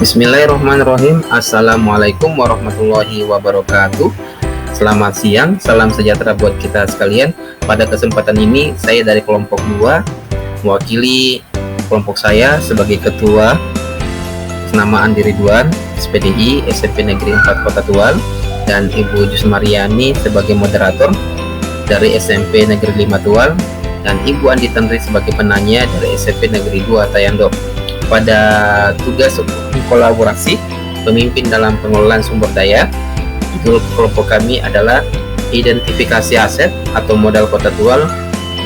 Bismillahirrahmanirrahim. Assalamualaikum warahmatullahi wabarakatuh. Selamat siang, salam sejahtera buat kita sekalian. Pada kesempatan ini saya dari kelompok 2 mewakili kelompok saya sebagai ketua nama Andi Ridwan, SPDI SMP Negeri 4 Kota Tual, dan Ibu Jusmariani sebagai moderator dari SMP Negeri 5 Tual, dan Ibu Andi Tenri sebagai penanya dari SMP Negeri 2 Tayando. Pada tugas kolaborasi pemimpin dalam pengelolaan sumber daya, judul kelompok kami adalah identifikasi aset atau modal Kota Tual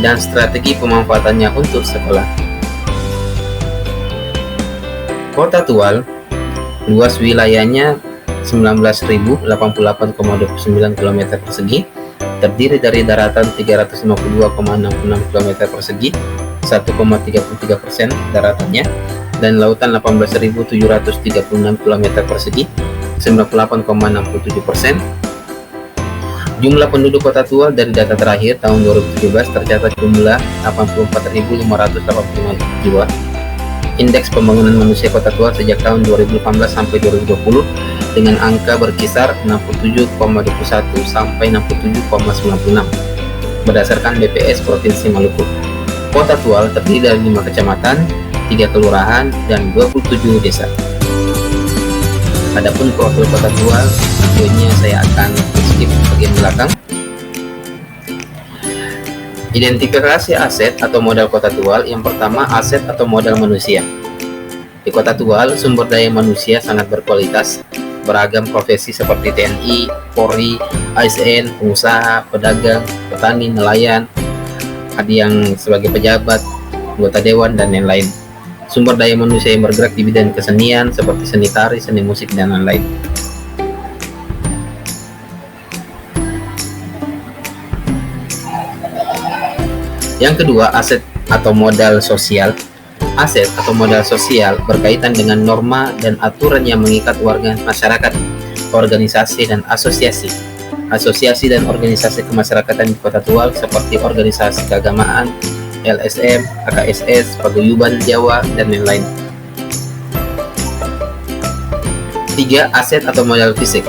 dan strategi pemanfaatannya untuk sekolah. Kota Tual luas wilayahnya 19.088,29 km persegi, terdiri dari daratan 352,66 km persegi, 1,33% daratannya, dan lautan 18.736 km persegi, 98,67%. Jumlah penduduk Kota Tual dari data terakhir tahun 2017 tercatat jumlah 84.585 jiwa. Indeks pembangunan manusia Kota Tual sejak tahun 2018 sampai 2020 dengan angka berkisar 67,21 sampai 67,96 berdasarkan BPS Provinsi Maluku. Kota Tual terdiri dari 5 kecamatan, 3 kelurahan, dan 27 desa. Adapun profil Kota Tual, videonya saya akan skip bagian belakang. Identifikasi aset atau modal Kota Tual. Yang pertama, aset atau modal manusia. Di Kota Tual, sumber daya manusia sangat berkualitas. Beragam profesi seperti TNI, Polri, ASN, pengusaha, pedagang, petani, nelayan, ada yang sebagai pejabat, anggota dewan, dan lain-lain. Sumber daya manusia yang bergerak di bidang kesenian seperti seni tari, seni musik, dan lain-lain. Yang kedua, aset atau modal sosial. Aset atau modal sosial berkaitan dengan norma dan aturan yang mengikat warga masyarakat, organisasi, dan asosiasi. Asosiasi dan organisasi kemasyarakatan di Kota Tual seperti organisasi keagamaan, LSM, AKSS, Paguyuban Jawa, dan lain-lain. 3. Aset atau modal fisik.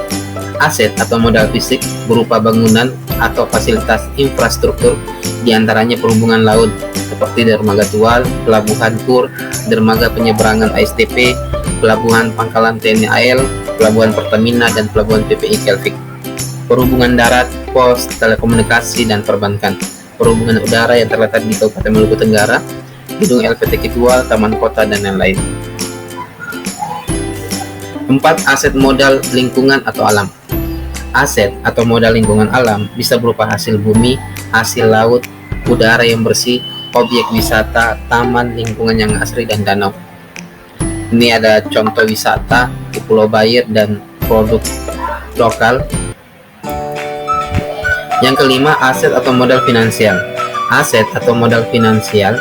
Aset atau modal fisik berupa bangunan atau fasilitas infrastruktur, diantaranya perhubungan laut seperti dermaga Tual, pelabuhan Tur, dermaga penyeberangan ASTP, pelabuhan pangkalan TNI AL, pelabuhan Pertamina, dan pelabuhan PPI Kelvik. Perhubungan darat, pos, telekomunikasi, dan perbankan. Perhubungan udara yang terletak di Kabupaten Maluku Tenggara, gedung LPTK Tual, taman kota, dan lain-lain. 4. Aset modal lingkungan atau alam. Aset atau modal lingkungan alam bisa berupa hasil bumi, hasil laut, udara yang bersih, objek wisata, taman, lingkungan yang asri, dan danau. Ini ada contoh wisata di Pulau Bayir dan produk lokal. Yang kelima, aset atau modal finansial. Aset atau modal finansial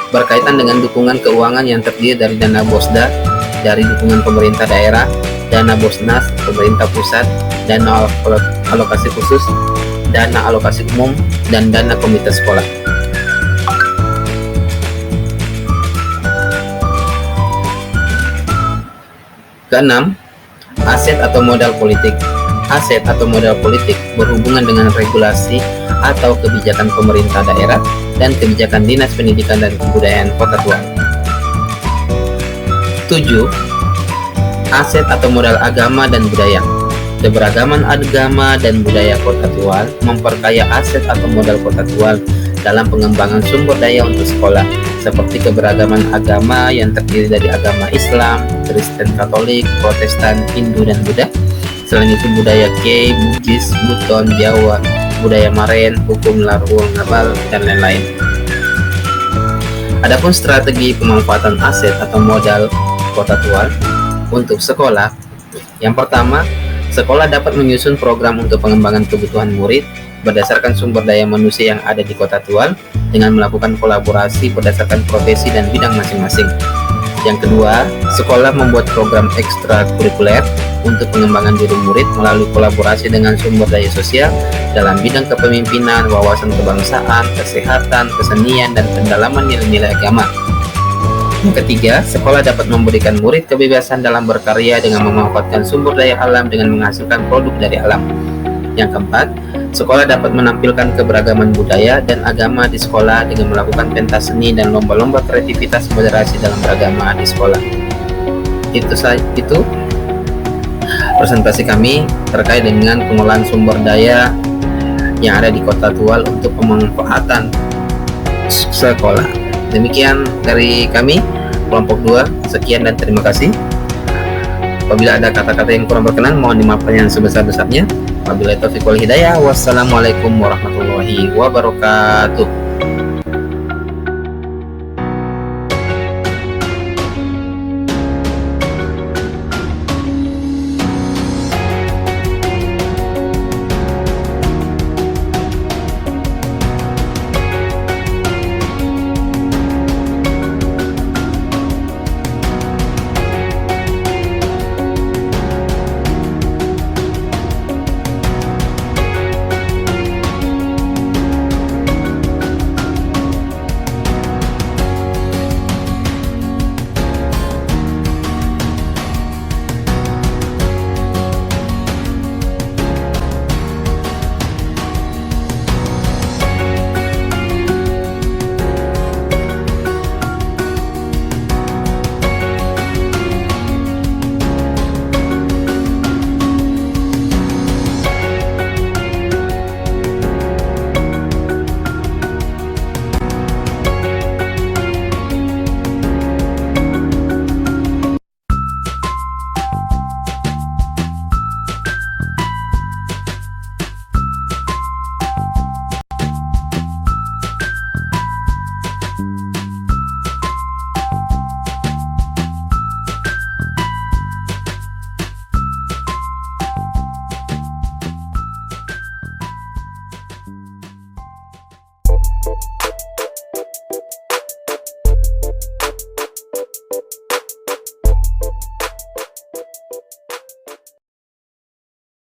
berkaitan dengan dukungan keuangan yang terdiri dari dana BOSDA, dari dukungan pemerintah daerah, dana BOSNAS, pemerintah pusat, dana alokasi khusus, dana alokasi umum, dan dana komite sekolah. Keenam, aset atau modal politik. Aset atau modal politik berhubungan dengan regulasi atau kebijakan pemerintah daerah dan kebijakan Dinas Pendidikan dan Kebudayaan Kota Tual. 7. Aset atau modal agama dan budaya. Keberagaman agama dan budaya Kota Tual memperkaya aset atau modal Kota Tual dalam pengembangan sumber daya untuk sekolah, seperti keberagaman agama yang terdiri dari agama Islam, Kristen, Katolik, Protestan, Hindu, dan Buddha. Selain itu budaya Kei, Bugis, Buton, Jawa, budaya Maren, hukum Larhuang Ngabal, dan lain-lain. Adapun strategi pemanfaatan aset atau modal Kota Tual untuk sekolah. Yang pertama, sekolah dapat menyusun program untuk pengembangan kebutuhan murid berdasarkan sumber daya manusia yang ada di Kota Tual dengan melakukan kolaborasi berdasarkan profesi dan bidang masing-masing. Yang kedua, sekolah membuat program ekstrakurikuler untuk pengembangan diri murid melalui kolaborasi dengan sumber daya sosial dalam bidang kepemimpinan, wawasan kebangsaan, kesehatan, kesenian, dan pendalaman nilai-nilai agama. Yang ketiga, sekolah dapat memberikan murid kebebasan dalam berkarya dengan memanfaatkan sumber daya alam dengan menghasilkan produk dari alam. Yang keempat, sekolah dapat menampilkan keberagaman budaya dan agama di sekolah dengan melakukan pentas seni dan lomba-lomba kreativitas moderasi dalam beragama di sekolah. Itu presentasi kami terkait dengan pengolahan sumber daya yang ada di Kota Tual untuk pemanfaatan sekolah. Demikian dari kami, kelompok 2. Sekian dan terima kasih. Apabila ada kata-kata yang kurang berkenan, mohon dimaafkan yang sebesar-besarnya. Wabillahi taufiq wal hidayah. Wassalamualaikum warahmatullahi wabarakatuh.